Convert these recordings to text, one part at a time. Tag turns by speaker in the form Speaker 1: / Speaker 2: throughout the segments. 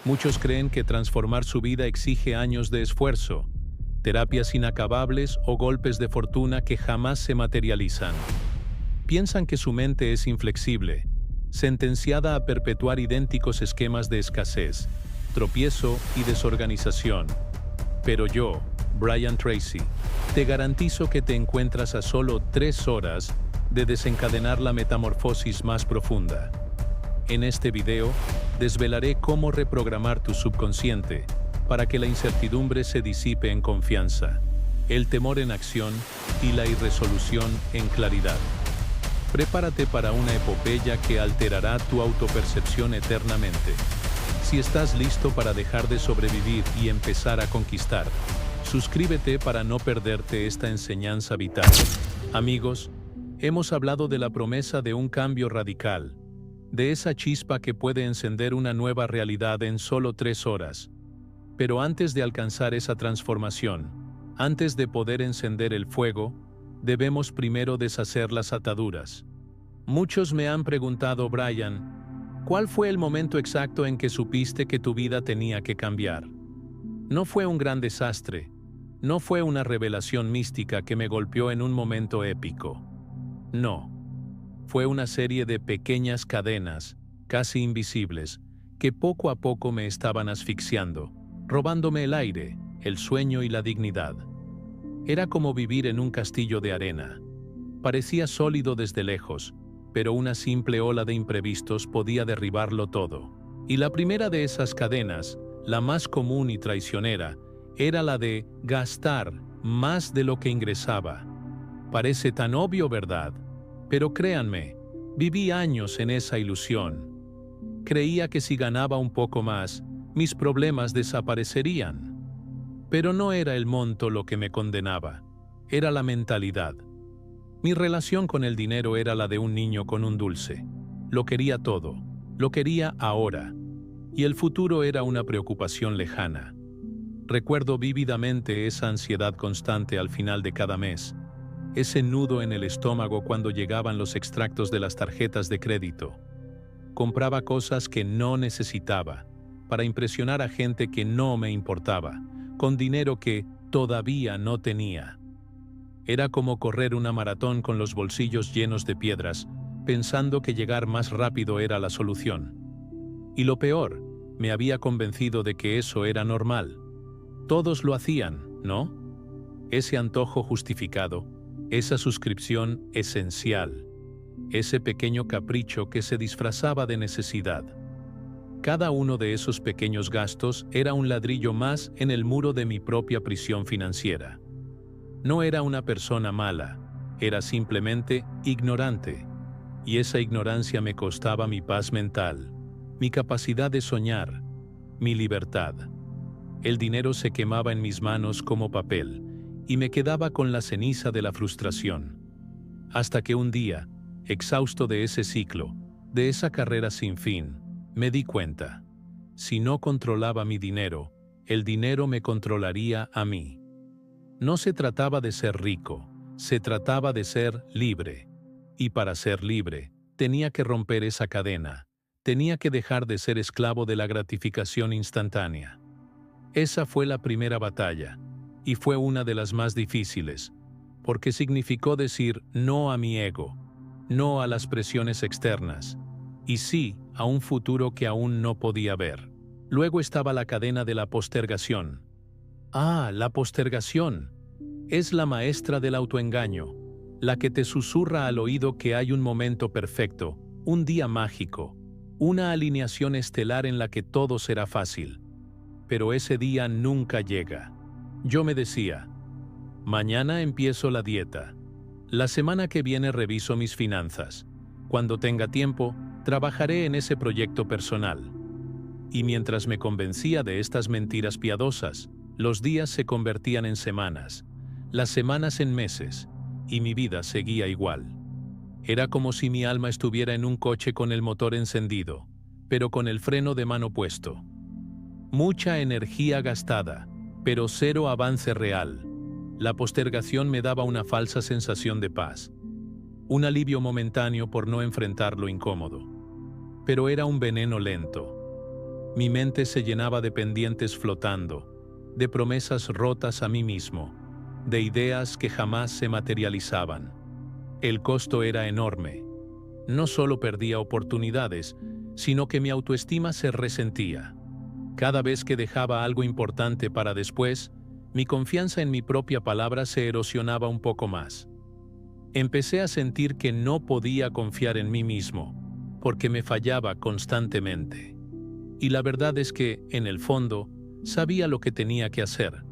Speaker 1: Muchos creen que transformar su vida exige años de esfuerzo, terapias inacabables o golpes de fortuna que jamás se materializan. Piensan que su mente es inflexible, sentenciada a perpetuar idénticos esquemas de escasez, tropiezo y desorganización. Pero yo, Brian Tracy, te garantizo que te encuentras a solo 3 horas de desencadenar la metamorfosis más profunda. En este video, desvelaré cómo reprogramar tu subconsciente para que la incertidumbre se disipe en confianza, el temor en acción y la irresolución en claridad. Prepárate para una epopeya que alterará tu autopercepción eternamente. Si estás listo para dejar de sobrevivir y empezar a conquistar, suscríbete para no perderte esta enseñanza vital. Amigos, hemos hablado de la promesa de un cambio radical, de esa chispa que puede encender una nueva realidad en solo 3 horas. Pero antes de alcanzar esa transformación, antes de poder encender el fuego, debemos primero deshacer las ataduras. Muchos me han preguntado, Brian, ¿cuál fue el momento exacto en que supiste que tu vida tenía que cambiar? No fue un gran desastre, no fue una revelación mística que me golpeó en un momento épico. No. Fue una serie de pequeñas cadenas, casi invisibles, que poco a poco me estaban asfixiando, robándome el aire, el sueño y la dignidad. Era como vivir en un castillo de arena. Parecía sólido desde lejos, pero una simple ola de imprevistos podía derribarlo todo. Y la primera de esas cadenas, la más común y traicionera, era la de gastar más de lo que ingresaba. Parece tan obvio, ¿verdad? Pero créanme, viví años en esa ilusión. Creía que si ganaba un poco más, mis problemas desaparecerían. Pero no era el monto lo que me condenaba, era la mentalidad. Mi relación con el dinero era la de un niño con un dulce. Lo quería todo, lo quería ahora, y el futuro era una preocupación lejana. Recuerdo vívidamente esa ansiedad constante al final de cada mes, ese nudo en el estómago cuando llegaban los extractos de las tarjetas de crédito. Compraba cosas que no necesitaba, para impresionar a gente que no me importaba, con dinero que todavía no tenía. Era como correr una maratón con los bolsillos llenos de piedras, pensando que llegar más rápido era la solución. Y lo peor, me había convencido de que eso era normal. Todos lo hacían, ¿no? Ese antojo justificado, esa suscripción esencial, ese pequeño capricho que se disfrazaba de necesidad. Cada uno de esos pequeños gastos era un ladrillo más en el muro de mi propia prisión financiera. No era una persona mala, era simplemente ignorante. Y esa ignorancia me costaba mi paz mental, mi capacidad de soñar, mi libertad. El dinero se quemaba en mis manos como papel, y me quedaba con la ceniza de la frustración. Hasta que un día, exhausto de ese ciclo, de esa carrera sin fin, me di cuenta. Si no controlaba mi dinero, el dinero me controlaría a mí. No se trataba de ser rico, se trataba de ser libre. Y para ser libre, tenía que romper esa cadena, tenía que dejar de ser esclavo de la gratificación instantánea. Esa fue la primera batalla, y fue una de las más difíciles, porque significó decir no a mi ego, no a las presiones externas, y sí a un futuro que aún no podía ver. Luego estaba la cadena de la postergación. La postergación es la maestra del autoengaño, la que te susurra al oído que hay un momento perfecto, un día mágico, una alineación estelar en la que todo será fácil. Pero ese día nunca llega. Yo me decía, mañana empiezo la dieta. La semana que viene reviso mis finanzas. Cuando tenga tiempo, trabajaré en ese proyecto personal. Y mientras me convencía de estas mentiras piadosas, los días se convertían en semanas, las semanas en meses, y mi vida seguía igual. Era como si mi alma estuviera en un coche con el motor encendido, pero con el freno de mano puesto. Mucha energía gastada, pero cero avance real. La postergación me daba una falsa sensación de paz, un alivio momentáneo por no enfrentar lo incómodo. Pero era un veneno lento. Mi mente se llenaba de pendientes flotando, de promesas rotas a mí mismo, de ideas que jamás se materializaban. El costo era enorme. No solo perdía oportunidades, sino que mi autoestima se resentía. Cada vez que dejaba algo importante para después, mi confianza en mi propia palabra se erosionaba un poco más. Empecé a sentir que no podía confiar en mí mismo, porque me fallaba constantemente. Y la verdad es que, en el fondo, sabía lo que tenía que hacer,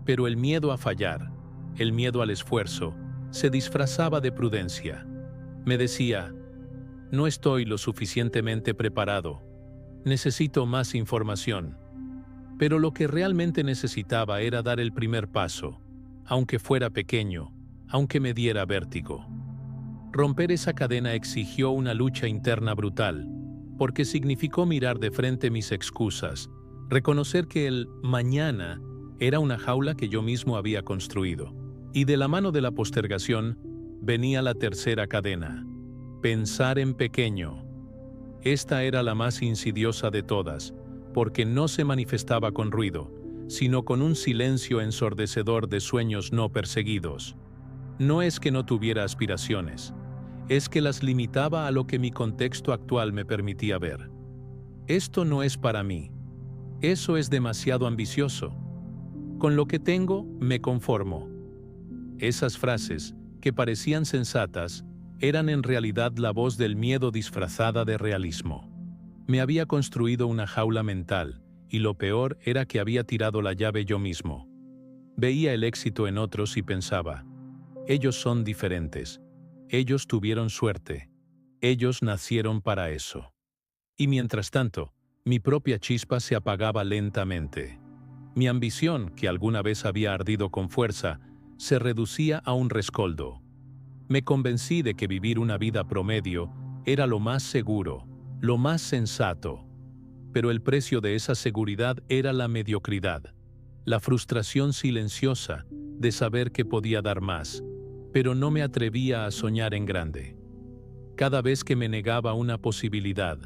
Speaker 1: pero el miedo a fallar, el miedo al esfuerzo, se disfrazaba de prudencia. Me decía, no estoy lo suficientemente preparado, necesito más información. Pero lo que realmente necesitaba era dar el primer paso, aunque fuera pequeño, aunque me diera vértigo. Romper esa cadena exigió una lucha interna brutal, porque significó mirar de frente mis excusas, reconocer que el mañana era una jaula que yo mismo había construido. Y de la mano de la postergación venía la tercera cadena: pensar en pequeño. Esta era la más insidiosa de todas, porque no se manifestaba con ruido, sino con un silencio ensordecedor de sueños no perseguidos. No es que no tuviera aspiraciones, es que las limitaba a lo que mi contexto actual me permitía ver. Esto no es para mí. Eso es demasiado ambicioso. Con lo que tengo, me conformo. Esas frases, que parecían sensatas, eran en realidad la voz del miedo disfrazada de realismo. Me había construido una jaula mental, y lo peor era que había tirado la llave yo mismo. Veía el éxito en otros y pensaba, ellos son diferentes, ellos tuvieron suerte, ellos nacieron para eso. Y mientras tanto, mi propia chispa se apagaba lentamente. Mi ambición, que alguna vez había ardido con fuerza, se reducía a un rescoldo. Me convencí de que vivir una vida promedio era lo más seguro, lo más sensato. Pero el precio de esa seguridad era la mediocridad, la frustración silenciosa de saber que podía dar más, pero no me atrevía a soñar en grande. Cada vez que me negaba una posibilidad,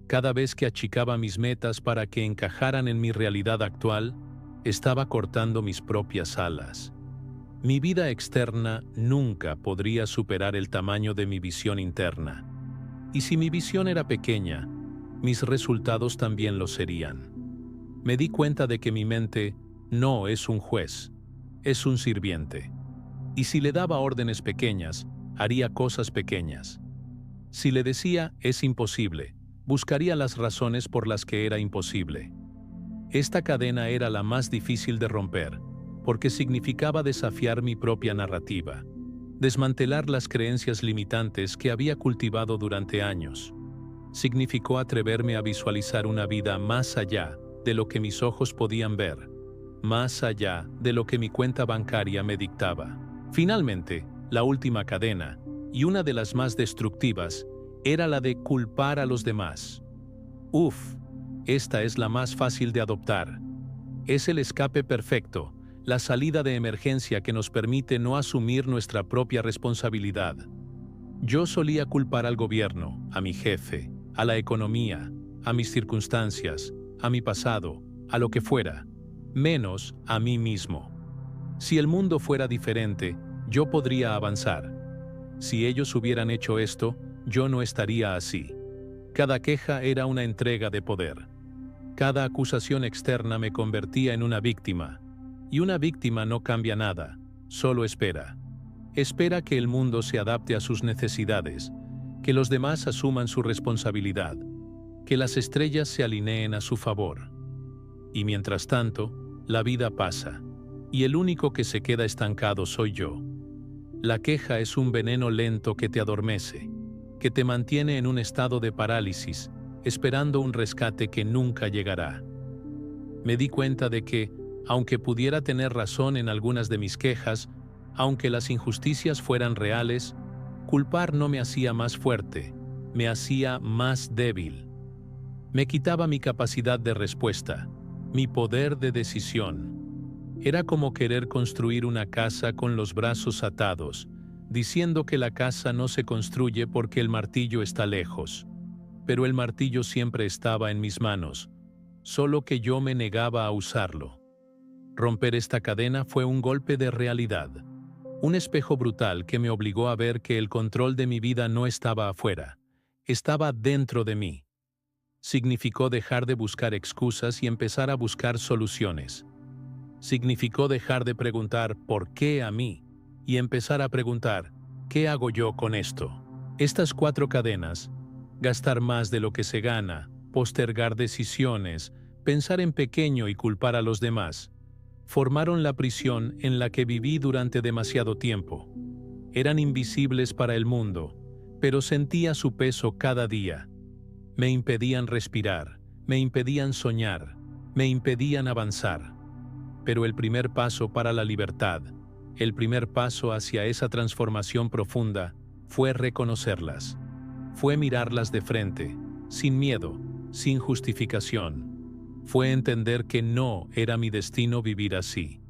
Speaker 1: cada vez que achicaba mis metas para que encajaran en mi realidad actual, estaba cortando mis propias alas. Mi vida externa nunca podría superar el tamaño de mi visión interna. Y si mi visión era pequeña, mis resultados también lo serían. Me di cuenta de que mi mente no es un juez, es un sirviente. Y si le daba órdenes pequeñas, haría cosas pequeñas. Si le decía es imposible, buscaría las razones por las que era imposible. Esta cadena era la más difícil de romper, porque significaba desafiar mi propia narrativa, desmantelar las creencias limitantes que había cultivado durante años. Significó atreverme a visualizar una vida más allá de lo que mis ojos podían ver, más allá de lo que mi cuenta bancaria me dictaba. Finalmente, la última cadena, y una de las más destructivas, era la de culpar a los demás. Esta es la más fácil de adoptar. Es el escape perfecto, la salida de emergencia que nos permite no asumir nuestra propia responsabilidad. Yo solía culpar al gobierno, a mi jefe, a la economía, a mis circunstancias, a mi pasado, a lo que fuera, menos a mí mismo. Si el mundo fuera diferente, yo podría avanzar. Si ellos hubieran hecho esto, yo no estaría así. Cada queja era una entrega de poder. Cada acusación externa me convertía en una víctima. Y una víctima no cambia nada, solo espera. Espera que el mundo se adapte a sus necesidades, que los demás asuman su responsabilidad, que las estrellas se alineen a su favor. Y mientras tanto, la vida pasa, y el único que se queda estancado soy yo. La queja es un veneno lento que te adormece, que te mantiene en un estado de parálisis, esperando un rescate que nunca llegará. Me di cuenta de que, aunque pudiera tener razón en algunas de mis quejas, aunque las injusticias fueran reales, culpar no me hacía más fuerte, me hacía más débil. Me quitaba mi capacidad de respuesta, mi poder de decisión. Era como querer construir una casa con los brazos atados, diciendo que la casa no se construye porque el martillo está lejos. Pero el martillo siempre estaba en mis manos, solo que yo me negaba a usarlo. Romper esta cadena fue un golpe de realidad, un espejo brutal que me obligó a ver que el control de mi vida no estaba afuera, estaba dentro de mí. Significó dejar de buscar excusas y empezar a buscar soluciones. Significó dejar de preguntar ¿por qué a mí? Y empezar a preguntar ¿qué hago yo con esto? Estas 4 cadenas, gastar más de lo que se gana, postergar decisiones, pensar en pequeño y culpar a los demás, formaron la prisión en la que viví durante demasiado tiempo. Eran invisibles para el mundo, pero sentía su peso cada día. Me impedían respirar, me impedían soñar, me impedían avanzar. Pero el primer paso para la libertad, el primer paso hacia esa transformación profunda, fue reconocerlas. Fue mirarlas de frente, sin miedo, sin justificación. Fue entender que no era mi destino vivir así.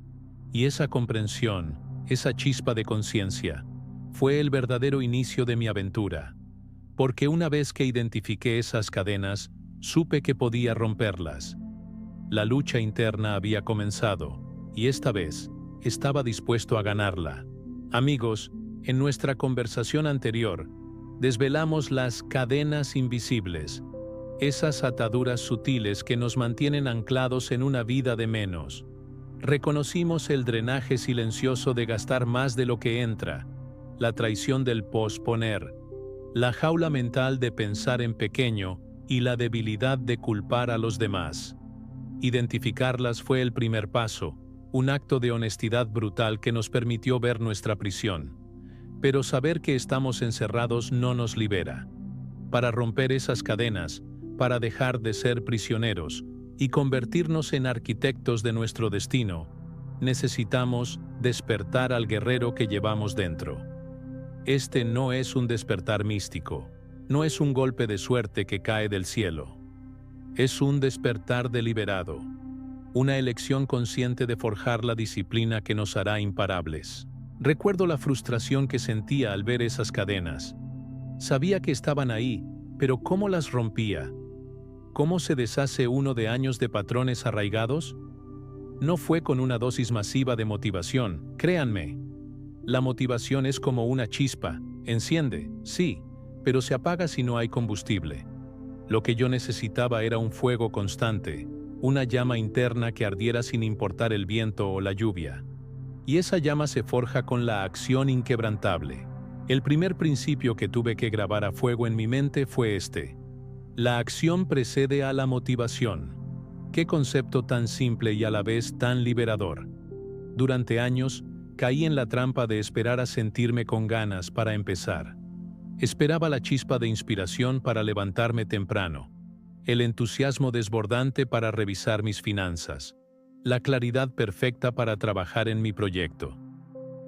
Speaker 1: Y esa comprensión, esa chispa de conciencia, fue el verdadero inicio de mi aventura. Porque una vez que identifiqué esas cadenas, supe que podía romperlas. La lucha interna había comenzado, y esta vez estaba dispuesto a ganarla. Amigos, en nuestra conversación anterior, desvelamos las cadenas invisibles, esas ataduras sutiles que nos mantienen anclados en una vida de menos. Reconocimos el drenaje silencioso de gastar más de lo que entra, la traición del posponer, la jaula mental de pensar en pequeño y la debilidad de culpar a los demás. Identificarlas fue el primer paso, un acto de honestidad brutal que nos permitió ver nuestra prisión. Pero saber que estamos encerrados no nos libera. Para romper esas cadenas, para dejar de ser prisioneros y convertirnos en arquitectos de nuestro destino, necesitamos despertar al guerrero que llevamos dentro. Este no es un despertar místico, no es un golpe de suerte que cae del cielo. Es un despertar deliberado, una elección consciente de forjar la disciplina que nos hará imparables. Recuerdo la frustración que sentía al ver esas cadenas. Sabía que estaban ahí, pero ¿cómo las rompía? ¿Cómo se deshace uno de años de patrones arraigados? No fue con una dosis masiva de motivación, créanme. La motivación es como una chispa, enciende, sí, pero se apaga si no hay combustible. Lo que yo necesitaba era un fuego constante, una llama interna que ardiera sin importar el viento o la lluvia. Y esa llama se forja con la acción inquebrantable. El primer principio que tuve que grabar a fuego en mi mente fue este: la acción precede a la motivación. Qué concepto tan simple y a la vez tan liberador. Durante años, caí en la trampa de esperar a sentirme con ganas para empezar. Esperaba la chispa de inspiración para levantarme temprano, el entusiasmo desbordante para revisar mis finanzas, la claridad perfecta para trabajar en mi proyecto.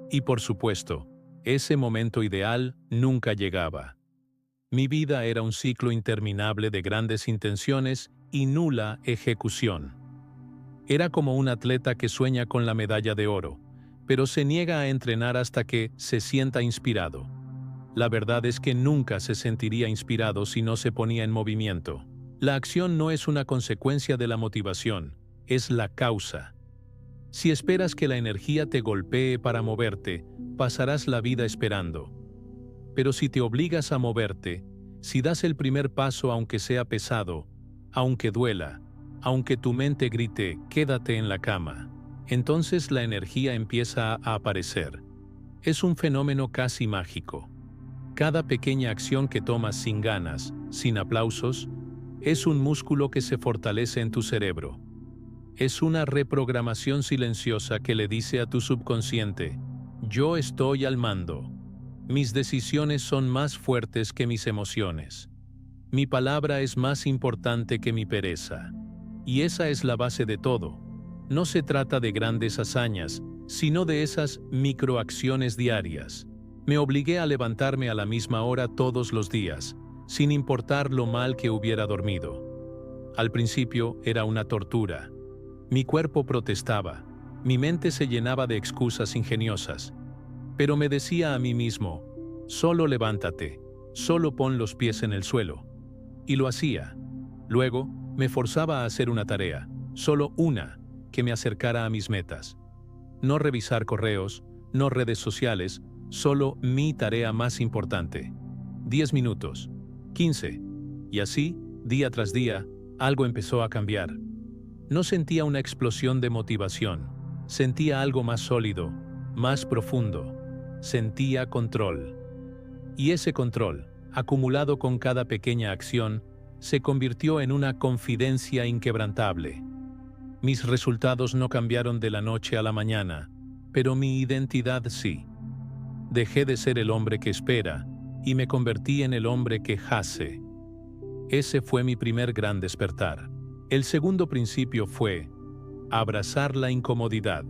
Speaker 1: Y por supuesto, ese momento ideal nunca llegaba. Mi vida era un ciclo interminable de grandes intenciones y nula ejecución. Era como un atleta que sueña con la medalla de oro, pero se niega a entrenar hasta que se sienta inspirado. La verdad es que nunca se sentiría inspirado si no se ponía en movimiento. La acción no es una consecuencia de la motivación, es la causa. Si esperas que la energía te golpee para moverte, pasarás la vida esperando. Pero si te obligas a moverte, si das el primer paso aunque sea pesado, aunque duela, aunque tu mente grite, quédate en la cama, entonces la energía empieza a aparecer. Es un fenómeno casi mágico. Cada pequeña acción que tomas sin ganas, sin aplausos, es un músculo que se fortalece en tu cerebro. Es una reprogramación silenciosa que le dice a tu subconsciente: yo estoy al mando. Mis decisiones son más fuertes que mis emociones. Mi palabra es más importante que mi pereza. Y esa es la base de todo. No se trata de grandes hazañas, sino de esas microacciones diarias. Me obligué a levantarme a la misma hora todos los días, sin importar lo mal que hubiera dormido. Al principio era una tortura. Mi cuerpo protestaba, mi mente se llenaba de excusas ingeniosas. Pero me decía a mí mismo: solo levántate, solo pon los pies en el suelo. Y lo hacía. Luego, Me forzaba a hacer una tarea, solo una, que me acercara a mis metas. No revisar correos, no redes sociales, solo mi tarea más importante. 10 minutos, 15. Y así, día tras día, algo empezó a cambiar. No sentía una explosión de motivación, sentía algo más sólido, más profundo. Sentía control. Y ese control, acumulado con cada pequeña acción, se convirtió en una confidencia inquebrantable. Mis resultados no cambiaron de la noche a la mañana, pero mi identidad sí. Dejé de ser el hombre que espera y me convertí en el hombre que hace. Ese fue mi primer gran despertar. El segundo principio fue abrazar la incomodidad.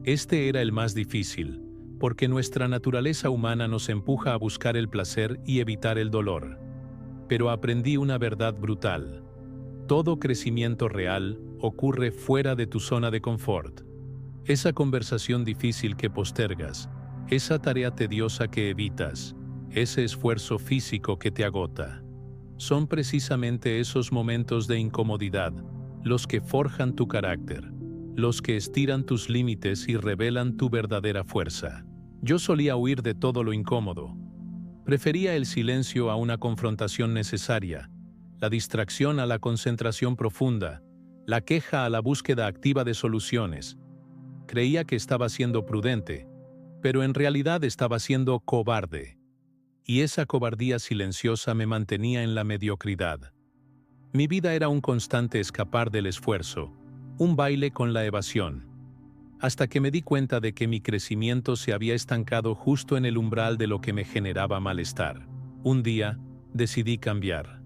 Speaker 1: Este era el más difícil, porque nuestra naturaleza humana nos empuja a buscar el placer y evitar el dolor. Pero aprendí una verdad brutal. Todo crecimiento real ocurre fuera de tu zona de confort. Esa conversación difícil que postergas, esa tarea tediosa que evitas, ese esfuerzo físico que te agota. Son precisamente esos momentos de incomodidad los que forjan tu carácter, los que estiran tus límites y revelan tu verdadera fuerza. Yo solía huir de todo lo incómodo. Prefería el silencio a una confrontación necesaria, la distracción a la concentración profunda, la queja a la búsqueda activa de soluciones. Creía que estaba siendo prudente, pero en realidad estaba siendo cobarde. Y esa cobardía silenciosa me mantenía en la mediocridad. Mi vida era un constante escapar del esfuerzo, un baile con la evasión. Hasta que me di cuenta de que mi crecimiento se había estancado justo en el umbral de lo que me generaba malestar. Un día, decidí cambiar.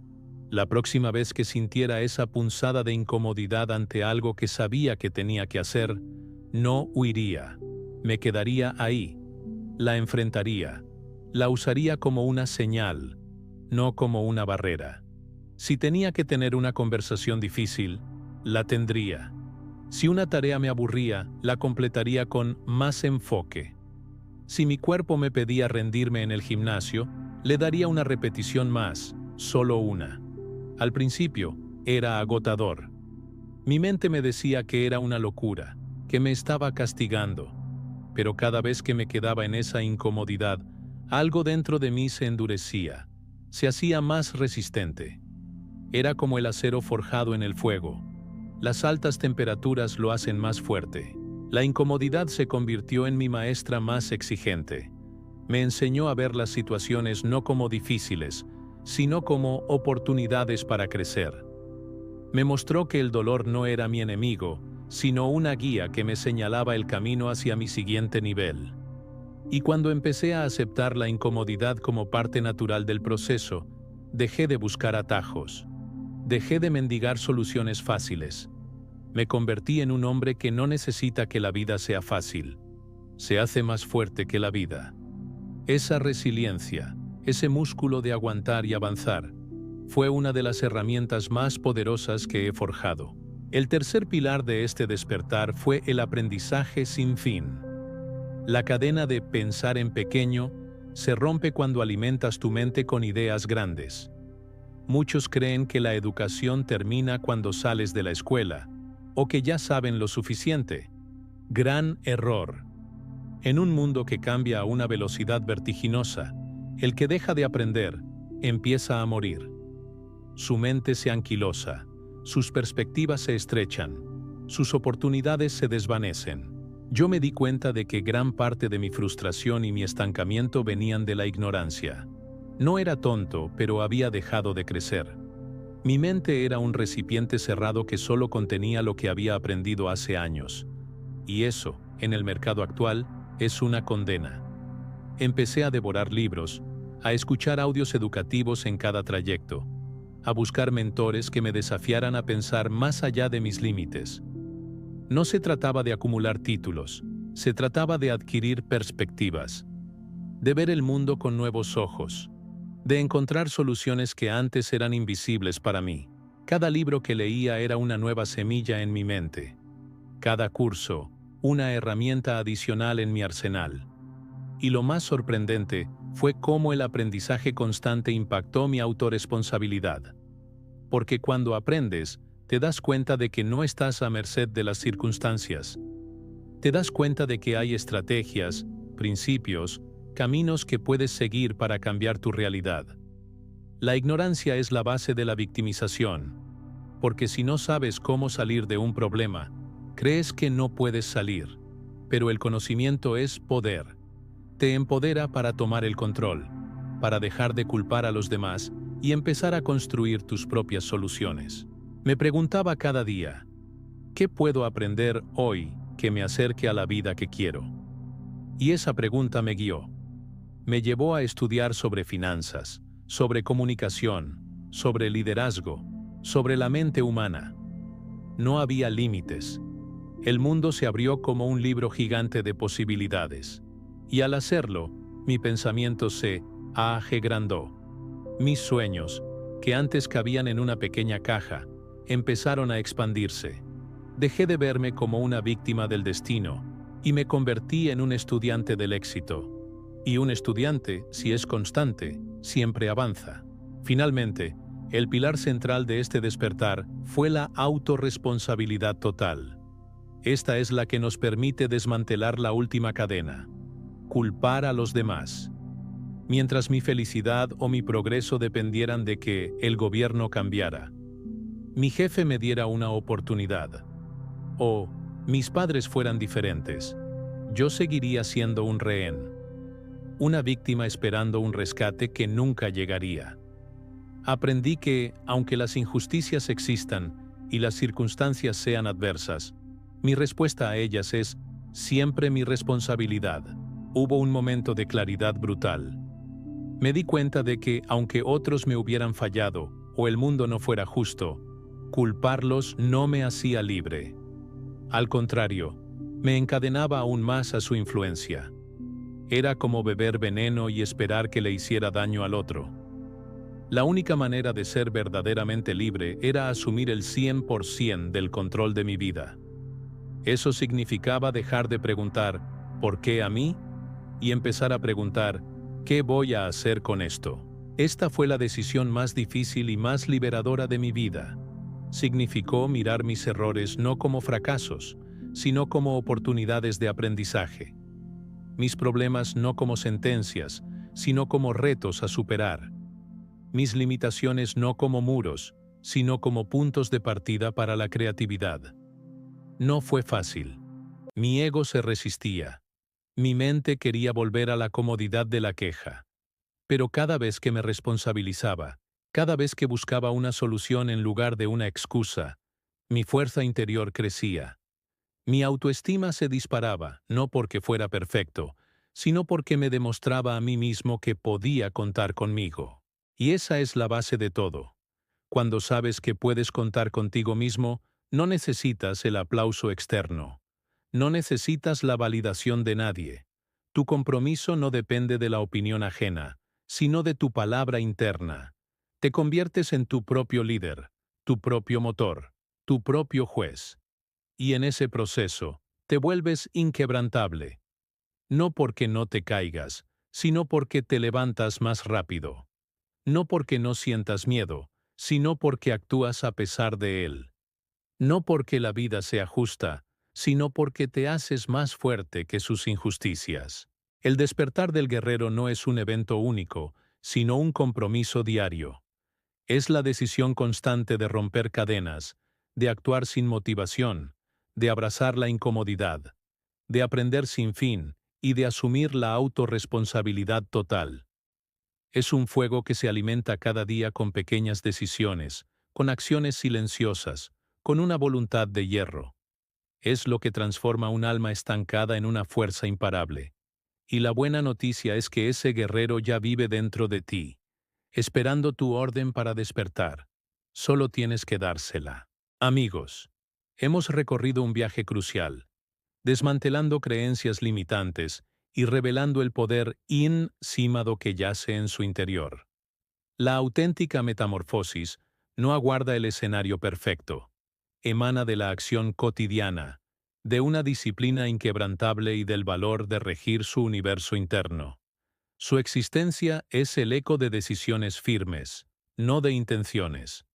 Speaker 1: La próxima vez que sintiera esa punzada de incomodidad ante algo que sabía que tenía que hacer, no huiría. Me quedaría ahí. La enfrentaría. La usaría como una señal, no como una barrera. Si tenía que tener una conversación difícil, la tendría. Si una tarea me aburría, la completaría con más enfoque. Si mi cuerpo me pedía rendirme en el gimnasio, le daría una repetición más, solo una. Al principio, era agotador. Mi mente me decía que era una locura, que me estaba castigando. Pero cada vez que me quedaba en esa incomodidad, algo dentro de mí se endurecía, se hacía más resistente. Era como el acero forjado en el fuego. Las altas temperaturas lo hacen más fuerte. La incomodidad se convirtió en mi maestra más exigente. Me enseñó a ver las situaciones no como difíciles, sino como oportunidades para crecer. Me mostró que el dolor no era mi enemigo, sino una guía que me señalaba el camino hacia mi siguiente nivel. Y cuando empecé a aceptar la incomodidad como parte natural del proceso, dejé de buscar atajos. Dejé de mendigar soluciones fáciles. Me convertí en un hombre que no necesita que la vida sea fácil. Se hace más fuerte que la vida. Esa resiliencia, ese músculo de aguantar y avanzar, fue una de las herramientas más poderosas que he forjado. El tercer pilar de este despertar fue el aprendizaje sin fin. La cadena de pensar en pequeño se rompe cuando alimentas tu mente con ideas grandes. Muchos creen que la educación termina cuando sales de la escuela, o que ya saben lo suficiente. Gran error. En un mundo que cambia a una velocidad vertiginosa, el que deja de aprender empieza a morir. Su mente se anquilosa, sus perspectivas se estrechan, sus oportunidades se desvanecen. Yo me di cuenta de que gran parte de mi frustración y mi estancamiento venían de la ignorancia. No era tonto, pero había dejado de crecer. Mi mente era un recipiente cerrado que solo contenía lo que había aprendido hace años. Y eso, en el mercado actual, es una condena. Empecé a devorar libros, a escuchar audios educativos en cada trayecto, a buscar mentores que me desafiaran a pensar más allá de mis límites. No se trataba de acumular títulos, se trataba de adquirir perspectivas, de ver el mundo con nuevos ojos, de encontrar soluciones que antes eran invisibles para mí. Cada libro que leía era una nueva semilla en mi mente. Cada curso, una herramienta adicional en mi arsenal. Y lo más sorprendente fue cómo el aprendizaje constante impactó mi autorresponsabilidad. porque cuando aprendes, te das cuenta de que no estás a merced de las circunstancias. Te das cuenta de que hay estrategias, principios, caminos que puedes seguir para cambiar tu realidad. La ignorancia es la base de la victimización, porque si no sabes cómo salir de un problema, crees que no puedes salir. Pero el conocimiento es poder. Te empodera para tomar el control, para dejar de culpar a los demás y empezar a construir tus propias soluciones. Me preguntaba cada día, ¿qué puedo aprender hoy que me acerque a la vida que quiero? Y esa pregunta me guió. Me llevó a estudiar sobre finanzas, sobre comunicación, sobre liderazgo, sobre la mente humana. No había límites. El mundo se abrió como un libro gigante de posibilidades. Y al hacerlo, mi pensamiento se agrandó. Mis sueños, que antes cabían en una pequeña caja, empezaron a expandirse. Dejé de verme como una víctima del destino y me convertí en un estudiante del éxito. Y un estudiante, si es constante, siempre avanza. Finalmente, el pilar central de este despertar fue la autorresponsabilidad total. Esta es la que nos permite desmantelar la última cadena: culpar a los demás. Mientras mi felicidad o mi progreso dependieran de que el gobierno cambiara, mi jefe me diera una oportunidad, o mis padres fueran diferentes, yo seguiría siendo un rehén, una víctima esperando un rescate que nunca llegaría. Aprendí que, aunque las injusticias existan y las circunstancias sean adversas, mi respuesta a ellas es siempre mi responsabilidad. Hubo un momento de claridad brutal. Me di cuenta de que, aunque otros me hubieran fallado o el mundo no fuera justo, culparlos no me hacía libre. Al contrario, me encadenaba aún más a su influencia. Era como beber veneno y esperar que le hiciera daño al otro. La única manera de ser verdaderamente libre era asumir el 100% del control de mi vida. Eso significaba dejar de preguntar ¿por qué a mí? Y empezar a preguntar ¿qué voy a hacer con esto? Esta fue la decisión más difícil y más liberadora de mi vida. Significó mirar mis errores no como fracasos, sino como oportunidades de aprendizaje. Mis problemas no como sentencias, sino como retos a superar. Mis limitaciones no como muros, sino como puntos de partida para la creatividad. No fue fácil. Mi ego se resistía. Mi mente quería volver a la comodidad de la queja. Pero cada vez que me responsabilizaba, cada vez que buscaba una solución en lugar de una excusa, mi fuerza interior crecía. Mi autoestima se disparaba, no porque fuera perfecto, sino porque me demostraba a mí mismo que podía contar conmigo. Y esa es la base de todo. Cuando sabes que puedes contar contigo mismo, no necesitas el aplauso externo. No necesitas la validación de nadie. Tu compromiso no depende de la opinión ajena, sino de tu palabra interna. Te conviertes en tu propio líder, tu propio motor, tu propio juez. Y en ese proceso, te vuelves inquebrantable. No porque no te caigas, sino porque te levantas más rápido. No porque no sientas miedo, sino porque actúas a pesar de él. No porque la vida sea justa, sino porque te haces más fuerte que sus injusticias. El despertar del guerrero no es un evento único, sino un compromiso diario. Es la decisión constante de romper cadenas, de actuar sin motivación, de abrazar la incomodidad, de aprender sin fin y de asumir la autorresponsabilidad total. Es un fuego que se alimenta cada día con pequeñas decisiones, con acciones silenciosas, con una voluntad de hierro. Es lo que transforma un alma estancada en una fuerza imparable. Y la buena noticia es que ese guerrero ya vive dentro de ti, esperando tu orden para despertar. Solo tienes que dársela. Amigos, hemos recorrido un viaje crucial, desmantelando creencias limitantes y revelando el poder incímado que yace en su interior. La auténtica metamorfosis no aguarda el escenario perfecto. Emana de la acción cotidiana, de una disciplina inquebrantable y del valor de regir su universo interno. Su existencia es el eco de decisiones firmes, no de intenciones.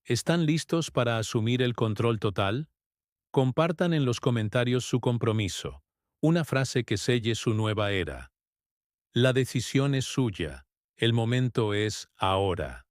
Speaker 1: ¿Están listos para asumir el control total? Compartan en los comentarios su compromiso, una frase que selle su nueva era. La decisión es suya. El momento es ahora.